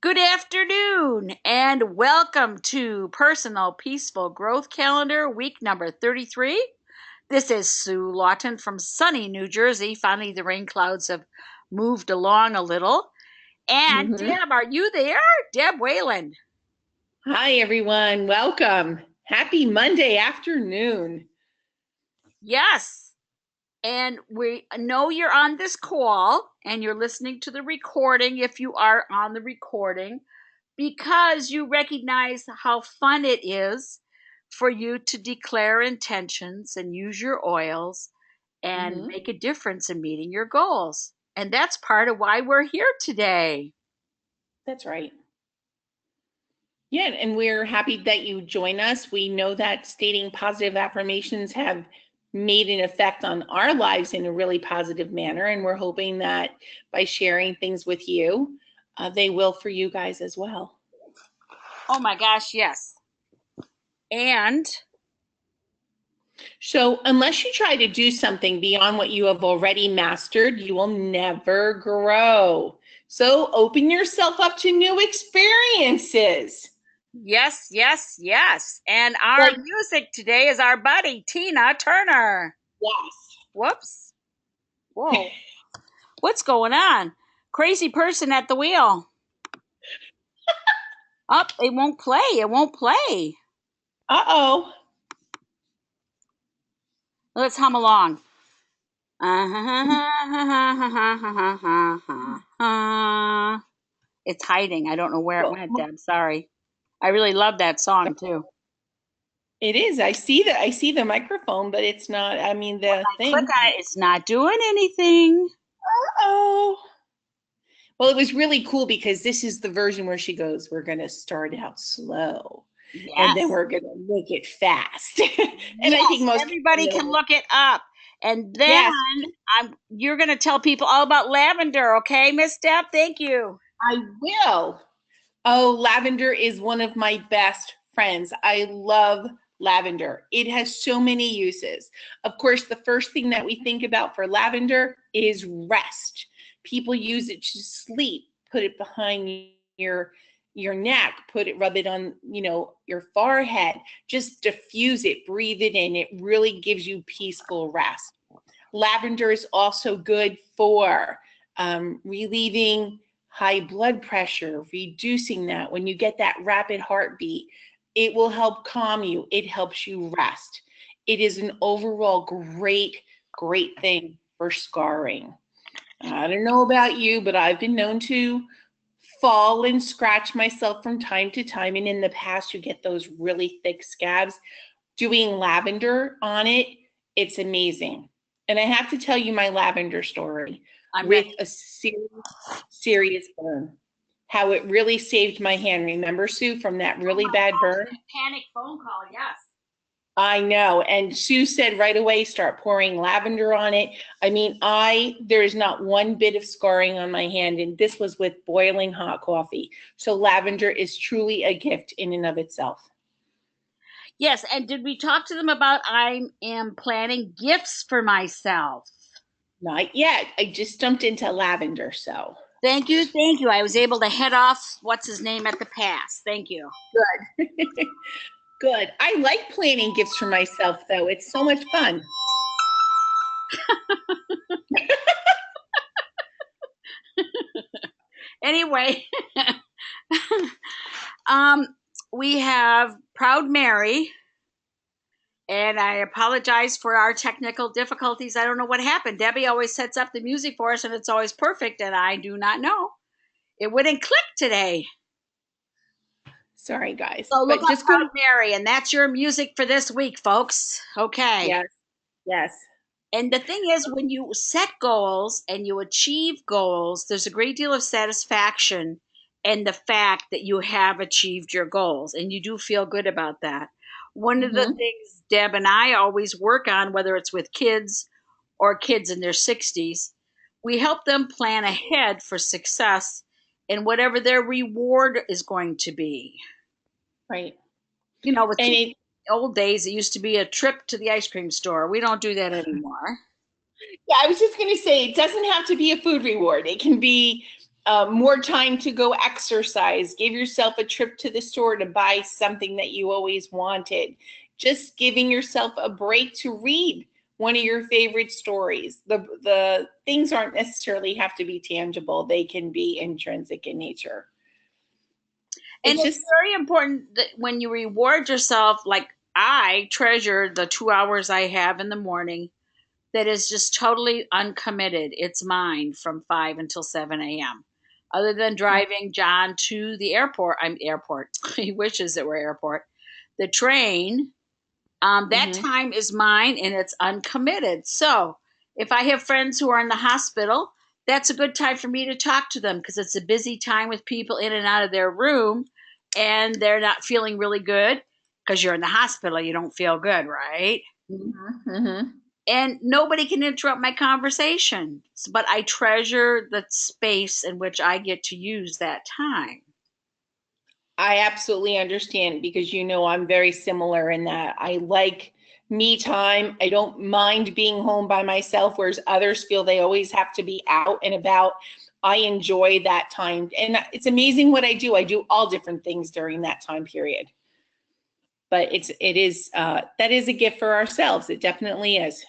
Good afternoon, and welcome to Personal Peaceful Growth Calendar, week number 33. This is Sue Lawton from sunny New Jersey. Finally, the rain clouds have moved along a little. And hmm Deb, are you there? Deb Weyland. Hi, everyone. Welcome. Happy Monday afternoon. Yes. And we know you're on this call and you're listening to the recording if you are on the recording, because you recognize how fun it is for you to declare intentions and use your oils and hmm make a difference in meeting your goals. And that's part of why we're here today. That's right. Yeah, and we're happy that you join us. We know that stating positive affirmations have made an effect on our lives in a really positive manner, and we're hoping that by sharing things with you, they will for you guys as well. Oh my gosh, yes. And So, unless you try to do something beyond what you have already mastered, you will never grow. So, open yourself up to new experiences. yes, yes, yes. And our Like, music today is our buddy, Tina Turner. yes. Whoops. Whoa. What's going on? Crazy person at the wheel. Up, it won't play. It won't play. Uh-oh. Let's hum along. It's hiding. I don't know where it Well, went, Deb. Sorry. I really love that song too. it is. I see the microphone, but it's not, I mean, When the I click thing. on it, it's not doing anything. Uh-oh. Well, it was really cool because this is the version where she goes, we're going to start out slow and then Yes. we're going to make it fast. And I think Yes. most people Everybody can know. look it up. And then Yes, you're going to tell people all about lavender, okay, Miss Deb? Thank you. I will. Oh, lavender is one of my best friends. I love lavender. It has so many uses. Of course, the first thing that we think about for lavender is rest. People use it to sleep, put it behind your neck, rub it on, your forehead, just diffuse it, breathe it in. It really gives you peaceful rest. Lavender is also good for relieving high blood pressure, reducing that. When you get that rapid heartbeat, it will help calm you. It helps you rest. It is an overall great thing for scarring. I don't know about you, but I've been known to fall and scratch myself from time to time. And in the past, you get those really thick scabs. Doing lavender on it, it's amazing. And I have to tell you my lavender story I'm with ready. a serious burn. How it really saved my hand. Remember, Sue, from that Oh really my bad gosh, burn? that panic phone call. Yes. I know. And Sue said right away, start pouring lavender on it. I mean, there is not one bit of scarring on my hand, and this was with boiling hot coffee. So lavender is truly a gift in and of itself. Yes, and did we talk to them about I am planning gifts for myself? Not yet. I just jumped into lavender, so Thank you, thank you. I was able to head off what's his name at the pass. Thank you. good. Good. I like planning gifts for myself, though. It's so much fun. Anyway, um, we have Proud Mary, and I apologize for our technical difficulties. I don't know what happened. Debbie always sets up the music for us, and it's always perfect, and I do not know. It wouldn't click today. Sorry, guys. So look But up just go. Proud Mary, and that's your music for this week, folks. Okay. Yes. Yes. And the thing is, when you set goals and you achieve goals, there's a great deal of satisfaction in the fact that you have achieved your goals, and you do feel good about that. One of the hmm things Deb and I always work on, whether it's with kids or kids in their 60s, we help them plan ahead for success in whatever their reward is going to be. Right. With And kids it, in the old days, it used to be a trip to the ice cream store. We don't do that anymore. yeah, I was just going to say, it doesn't have to be a food reward. It can be more time to go exercise. Give yourself a trip to the store to buy something that you always wanted. Just giving yourself a break to read one of your favorite stories. The things aren't necessarily have to be tangible. They can be intrinsic in nature. And it's very important that when you reward yourself, like I treasure the 2 hours I have in the morning that is just totally uncommitted. It's mine from 5 until 7 a.m. Other than driving John to the airport, he wishes it were airport, the train, that time is mine and it's uncommitted. So if I have friends who are in the hospital, that's a good time for me to talk to them because it's a busy time with people in and out of their room and they're not feeling really good because you're in the hospital. You don't feel good, right? And nobody can interrupt my conversation. But I treasure the space in which I get to use that time. I absolutely understand because I'm very similar in that I like me time. I don't mind being home by myself, whereas others feel they always have to be out and about. I enjoy that time. And it's amazing what I do. I do all different things during that time period. But that is a gift for ourselves. It definitely is.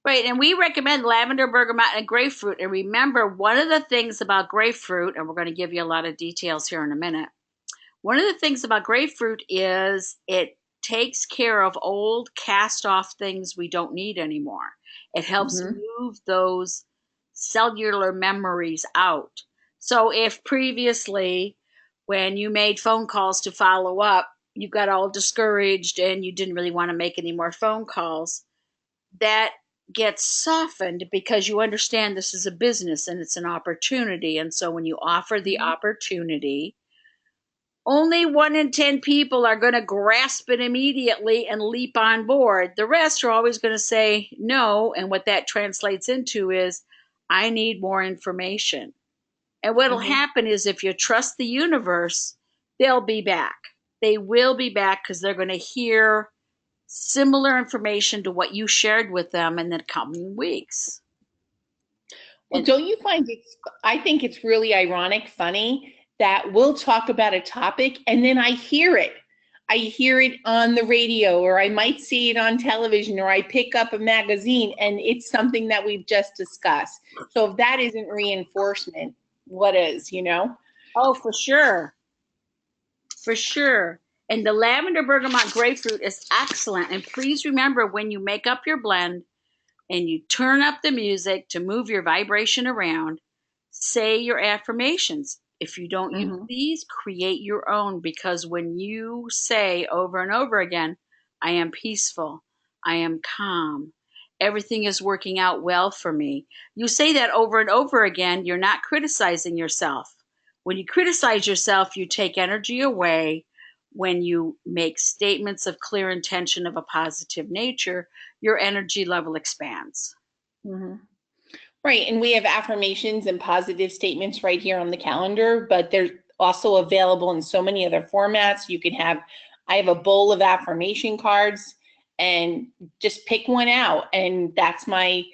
Right, and we recommend lavender, bergamot, and grapefruit. And remember, one of the things about grapefruit, and we're going to give you a lot of details here in a minute. One of the things about grapefruit is it takes care of old cast off things we don't need anymore. It helps move those cellular memories out. So if previously when you made phone calls to follow up, you got all discouraged and you didn't really want to make any more phone calls, that gets softened because you understand this is a business and it's an opportunity. And so when you offer the opportunity, only 1 in 10 people are going to grasp it immediately and leap on board. The rest are always going to say no. And what that translates into is, I need more information. And what will happen is if you trust the universe, they'll be back. They will be back because they're going to hear similar information to what you shared with them in the coming weeks. Well, don't you find I think it's really ironic, funny, that we'll talk about a topic and then I hear it. I hear it on the radio, or I might see it on television, or I pick up a magazine and it's something that we've just discussed. So if that isn't reinforcement, what is, Oh, for sure. For sure. And the lavender bergamot grapefruit is excellent. And please remember, when you make up your blend and you turn up the music to move your vibration around, say your affirmations. If you don't use these, create your own, because when you say over and over again, I am peaceful, I am calm, everything is working out well for me, you say that over and over again, you're not criticizing yourself. When you criticize yourself, you take energy away. When you make statements of clear intention of a positive nature, your energy level expands. Right. And we have affirmations and positive statements right here on the calendar, but they're also available in so many other formats. I have a bowl of affirmation cards, and just pick one out. And that's my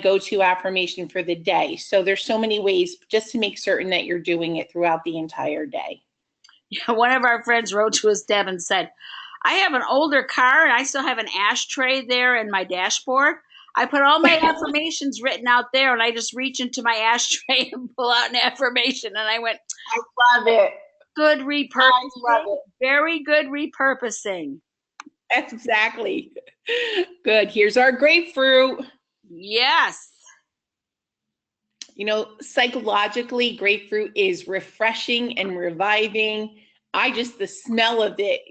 go-to affirmation for the day. So there's so many ways just to make certain that you're doing it throughout the entire day. Yeah, one of our friends wrote to us, Deb, and said, I have an older car and I still have an ashtray there in my dashboard. I put all my affirmations written out there and I just reach into my ashtray and pull out an affirmation. And I went, I love it. Good repurposing. I love it. Very good repurposing. That's exactly. Good. Here's our grapefruit. Yes. Psychologically, grapefruit is refreshing and reviving. The smell of it,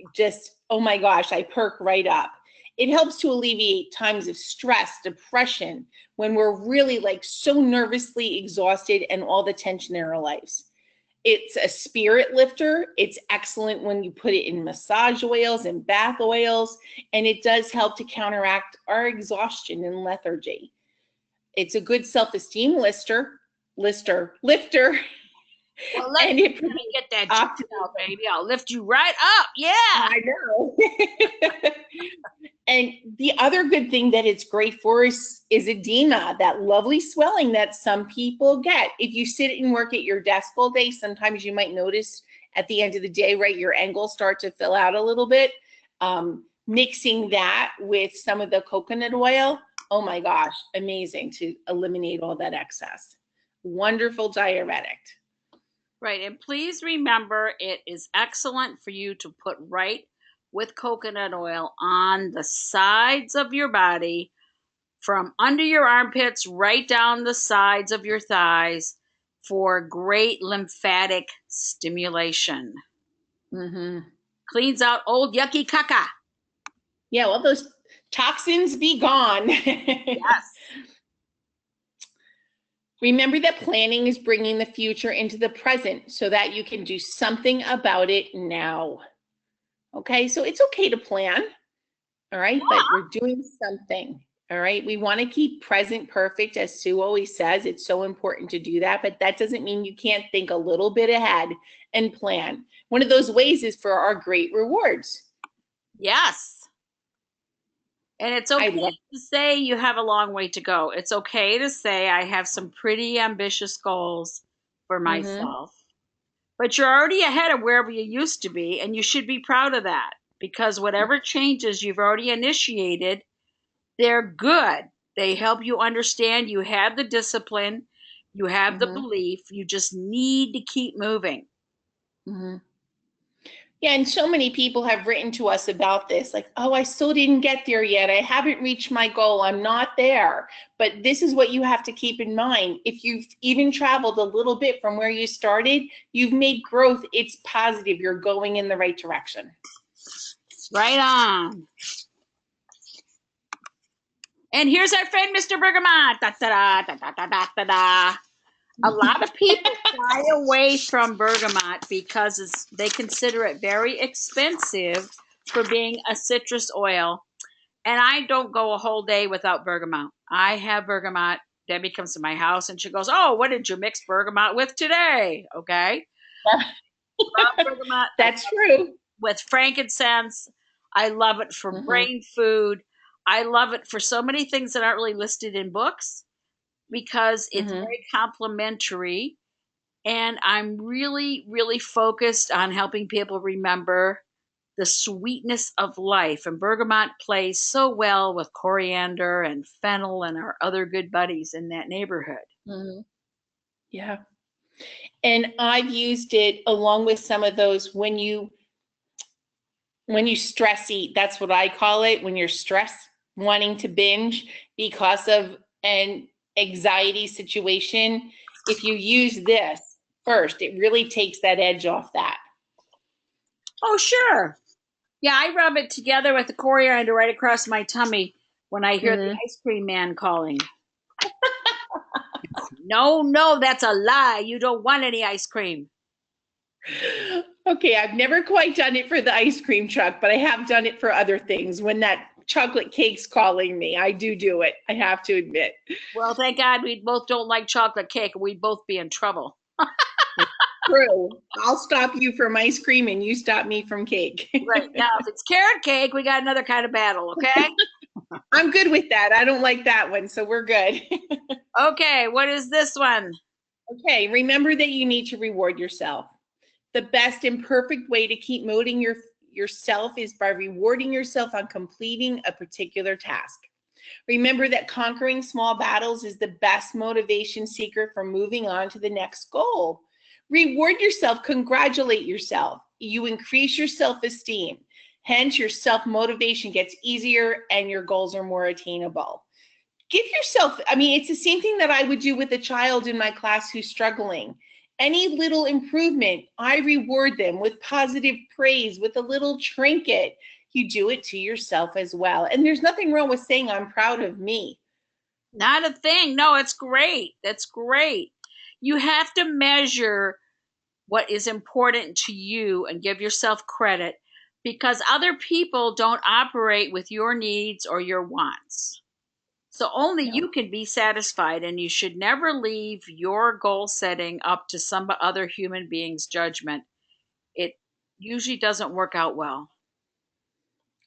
oh my gosh, I perk right up. It helps to alleviate times of stress, depression, when we're really so nervously exhausted and all the tension in our lives. It's a spirit lifter. It's excellent when you put it in massage oils and bath oils, and it does help to counteract our exhaustion and lethargy. It's a good self-esteem lifter. Well, let And it me get that chest out, optimism. baby. I'll lift you right up. Yeah. I know. And the other good thing that it's great for is edema, that lovely swelling that some people get. If you sit and work at your desk all day, sometimes you might notice at the end of the day, right, your angles start to fill out a little bit. Mixing that with some of the coconut oil, oh my gosh, amazing to eliminate all that excess. Wonderful diuretic. Right. And please remember, it is excellent for you to put right with coconut oil on the sides of your body, from under your armpits right down the sides of your thighs, for great lymphatic stimulation. Mm-hmm. Cleans out old yucky caca. Yeah, well, those toxins be gone. Yes. Remember that planning is bringing the future into the present so that you can do something about it now. Okay, so it's okay to plan, all right, but we're doing something, all right? We want to keep present perfect, as Sue always says. It's so important to do that, but that doesn't mean you can't think a little bit ahead and plan. One of those ways is for our great rewards. Yes. And it's okay love- to say you have a long way to go. It's okay to say I have some pretty ambitious goals for myself. But you're already ahead of wherever you used to be, and you should be proud of that, because whatever changes you've already initiated, they're good. They help you understand you have the discipline, you have the belief, you just need to keep moving. Yeah, and so many people have written to us about this, like, oh, I still didn't get there yet. I haven't reached my goal. I'm not there. But this is what you have to keep in mind. If you've even traveled a little bit from where you started, you've made growth. It's positive. You're going in the right direction. Right on. And here's our friend, Mr. Bergamot. Da, da, da, da, da, da, da, da. A lot of people shy away from bergamot because they consider it very expensive for being a citrus oil. And I don't go a whole day without bergamot. I have bergamot. Debbie comes to my house and she goes, "Oh, what did you mix bergamot with today?" Okay. Love bergamot. That's true. With frankincense. I love it for brain food. I love it for so many things that aren't really listed in books, because it's very complimentary. And I'm really, really focused on helping people remember the sweetness of life. And bergamot plays so well with coriander and fennel and our other good buddies in that neighborhood. Yeah. And I've used it along with some of those when you stress eat. That's what I call it. When you're stressed, wanting to binge because of an anxiety situation, if you use this first, it really takes that edge off that. Oh, sure. Yeah, I rub it together with the coriander right across my tummy when I hear the ice cream man calling. No, that's a lie. You don't want any ice cream. Okay, I've never quite done it for the ice cream truck, but I have done it for other things. When that chocolate cake's calling me, I do it. I have to admit. Well, thank God we both don't like chocolate cake, or we'd both be in trouble. True. I'll stop you from ice cream and you stop me from cake. Right. Now, if it's carrot cake, we got another kind of battle, okay? I'm good with that. I don't like that one, so we're good. Okay, what is this one? Okay, remember that you need to reward yourself. The best and perfect way to keep motivating yourself is by rewarding yourself on completing a particular task. Remember that conquering small battles is the best motivation secret for moving on to the next goal. Reward yourself, congratulate yourself. You increase your self-esteem. Hence, your self-motivation gets easier and your goals are more attainable. Give yourself, it's the same thing that I would do with a child in my class who's struggling. Any little improvement, I reward them with positive praise, with a little trinket. You do it to yourself as well. And there's nothing wrong with saying, I'm proud of me. Not a thing. No, it's great. That's great. You have to measure what is important to you and give yourself credit, because other people don't operate with your needs or your wants. So only No. you can be satisfied, and you should never leave your goal setting up to some other human being's judgment. It usually doesn't work out well.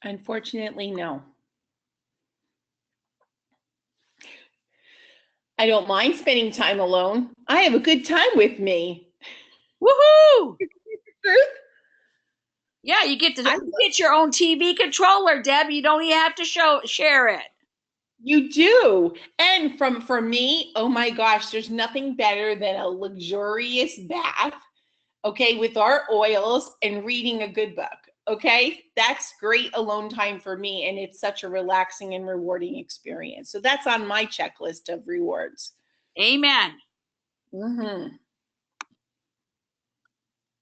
Unfortunately, no. I don't mind spending time alone. I have a good time with me. Woohoo! Truth? Yeah, you get I your own TV controller, Deb. You don't even have to share it. You do. And for me, oh my gosh, there's nothing better than a luxurious bath, okay, with our oils and reading a good book. Okay? That's great alone time for me, and it's such a relaxing and rewarding experience. So that's on my checklist of rewards. Amen. Mm-hmm.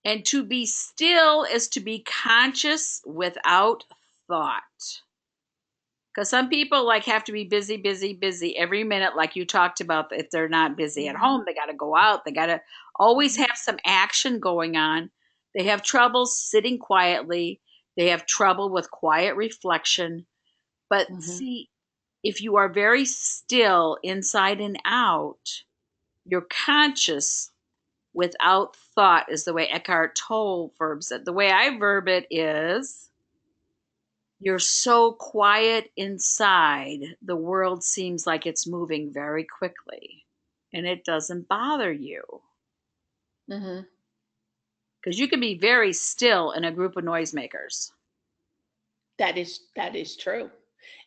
And to be still is to be conscious without thought. Because some people like have to be busy, busy, busy every minute, like you talked about. If they're not busy at home, they got to go out. They got to always have some action going on. They have trouble sitting quietly. They have trouble with quiet reflection. But see, if you are very still inside and out, you're conscious without thought, is the way Eckhart Tolle verbs it. The way I verb it is, you're so quiet inside, the world seems like it's moving very quickly, and it doesn't bother you. Mm-hmm. Because you can be very still in a group of noisemakers. That is true.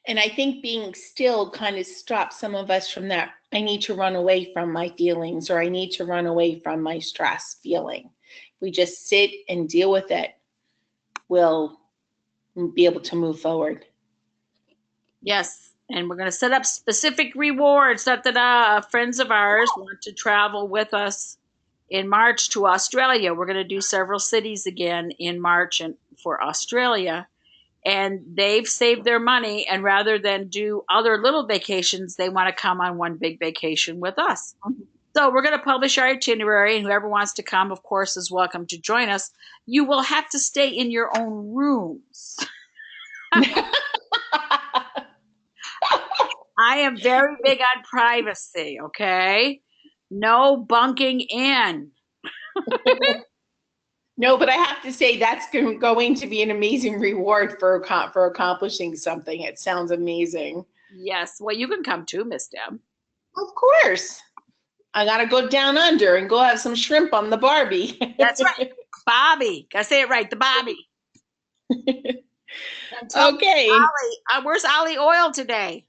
And I think being still kind of stops some of us from that. I need to run away from my feelings, or I need to run away from my stress feeling. We just sit and deal with it. We'll be able to move forward. Yes. And we're going to set up specific rewards. Friends of ours want to travel with us in March to Australia. We're going to do several cities again in March and for Australia. And they've saved their money, and rather than do other little vacations, they want to come on one big vacation with us. So we're going to publish our itinerary, and whoever wants to come, of course, is welcome to join us. You will have to stay in your own rooms. I am very big on privacy, okay? No bunking in. No, but I have to say that's going to be an amazing reward for accomplishing something. It sounds amazing. Yes. Well, you can come too, Miss Deb. Of course. I got to go down under and go have some shrimp on the Barbie. That's right. Bobby. Gotta say it right. The Bobby. Okay. Ollie, where's Ollie Oil today?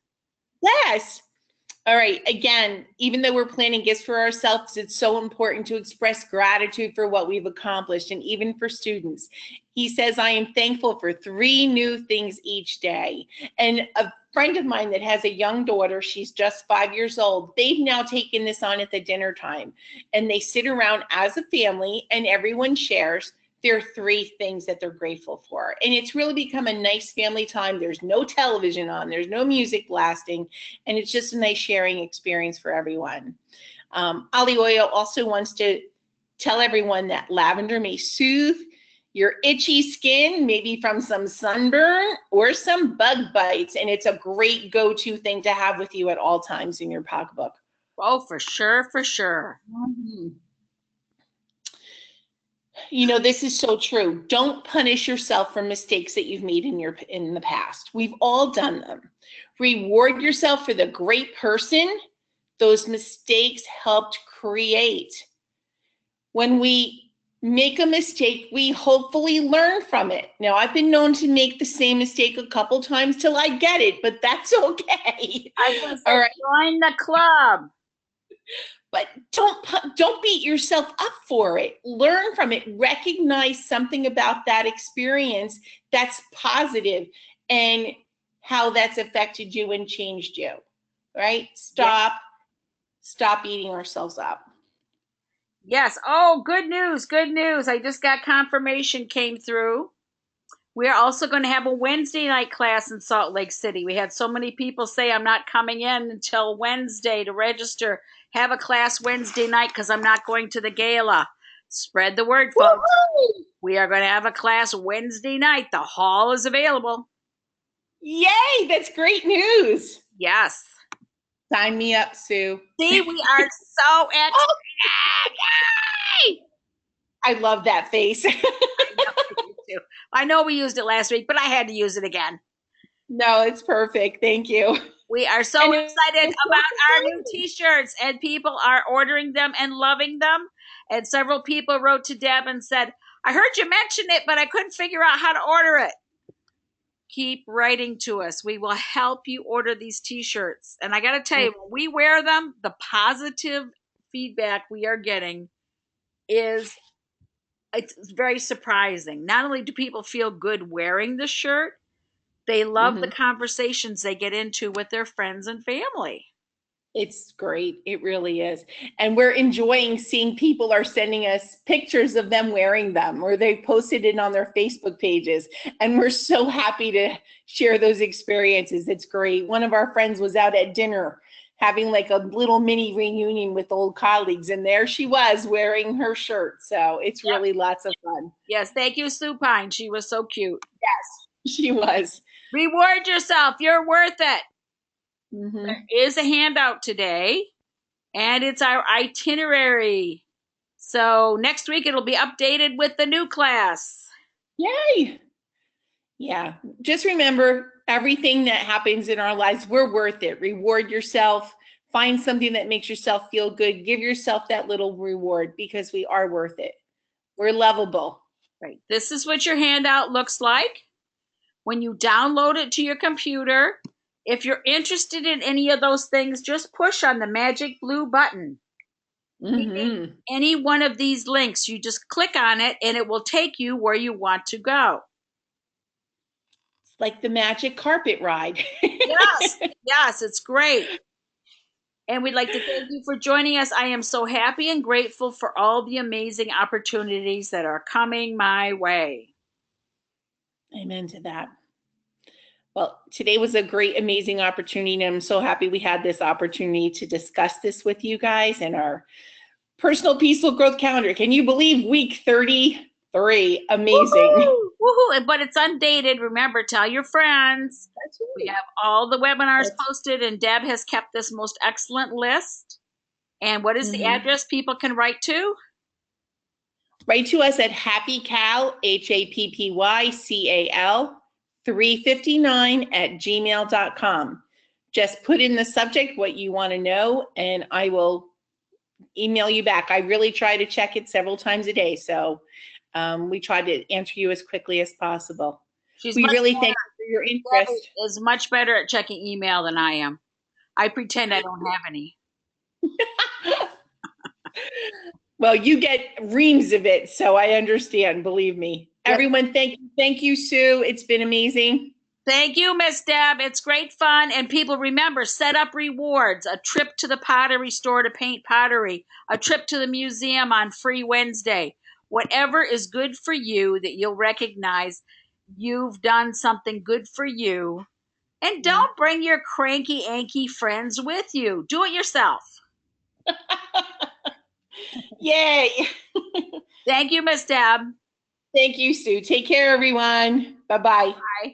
Yes. All right. Again, even though we're planning gifts for ourselves, it's so important to express gratitude for what we've accomplished, and even for students. He says, I am thankful for 3 new things each day. And a friend of mine that has a young daughter, she's just 5 years old, they've now taken this on at the dinner time. And they sit around as a family, and everyone shares their 3 things that they're grateful for. And it's really become a nice family time. There's no television on, there's no music blasting, and it's just a nice sharing experience for everyone. Ali Oyo also wants to tell everyone that lavender may soothe your itchy skin, maybe from some sunburn or some bug bites, and it's a great go-to thing to have with you at all times in your pocketbook. Oh, for sure, for sure. Mm-hmm. You know, this is so true. Don't punish yourself for mistakes that you've made in the past. We've all done them. Reward yourself for the great person those mistakes helped create. When we make a mistake, we hopefully learn from it. Now, I've been known to make the same mistake a couple times till I get it, but that's okay. All right. Join the club. But don't beat yourself up for it. Learn from it. Recognize something about that experience that's positive and how that's affected you and changed you. Right? Stop beating ourselves up. Yes. Oh, good news. Good news. I just got confirmation came through. We're also going to have a Wednesday night class in Salt Lake City. We had so many people say I'm not coming in until Wednesday to register. Have a class Wednesday night because I'm not going to the gala. Spread the word, folks. Woo-hoo! We are going to have a class Wednesday night. The hall is available. Yay, that's great news. Yes. Sign me up, Sue. See, we are so excited. Yay! I love that face. I know we used it last week, but I had to use it again. No, it's perfect. Thank you. We are so excited about our new t-shirts, and people are ordering them and loving them. And several people wrote to Deb and said, I heard you mention it, but I couldn't figure out how to order it. Keep writing to us. We will help you order these t-shirts. And I got to tell you, when we wear them, the positive feedback we are getting is it's very surprising. Not only do people feel good wearing the shirt, they love the conversations they get into with their friends and family. It's great. It really is. And we're enjoying seeing people are sending us pictures of them wearing them, or they posted it on their Facebook pages. And we're so happy to share those experiences. It's great. One of our friends was out at dinner having like a little mini reunion with old colleagues, and there she was wearing her shirt. So it's really lots of fun. Yes, thank you, Sue Pine. She was so cute. Yes, she was. Reward yourself. You're worth it. There is a handout today, and it's our itinerary. So next week it'll be updated with the new class. Yay! Yeah, just remember everything that happens in our lives, we're worth it. Reward yourself. Find something that makes yourself feel good. Give yourself that little reward because we are worth it. We're lovable. Right. This is what your handout looks like. When you download it to your computer, if you're interested in any of those things, just push on the magic blue button. Any one of these links, you just click on it and it will take you where you want to go. It's like the magic carpet ride. Yes, it's great. And we'd like to thank you for joining us. I am so happy and grateful for all the amazing opportunities that are coming my way. Amen to that. Well, today was a great, amazing opportunity, and I'm so happy we had this opportunity to discuss this with you guys and our personal peaceful growth calendar. Can you believe week 33? Amazing. Woohoo! Woohoo! But it's undated. Remember, tell your friends. That's right. We have all the webinars posted, and Deb has kept this most excellent list. And what is the address people can write to? Write to us at happycal, HAPPYCAL, 359@gmail.com. Just put in the subject what you want to know, and I will email you back. I really try to check it several times a day, so we try to answer you as quickly as possible. We really thank you for your interest. Debbie is much better at checking email than I am. I pretend I don't have any. Well, you get reams of it, so I understand, believe me. Yep. Everyone, thank you, Sue. It's been amazing. Thank you, Miss Deb. It's great fun. And people, remember, set up rewards. A trip to the pottery store to paint pottery. A trip to the museum on Free Wednesday. Whatever is good for you that you'll recognize you've done something good for you. And don't bring your cranky, anky friends with you. Do it yourself. Yay. Thank you, Miss Deb. Thank you, Sue. Take care, everyone. Bye-bye. Bye.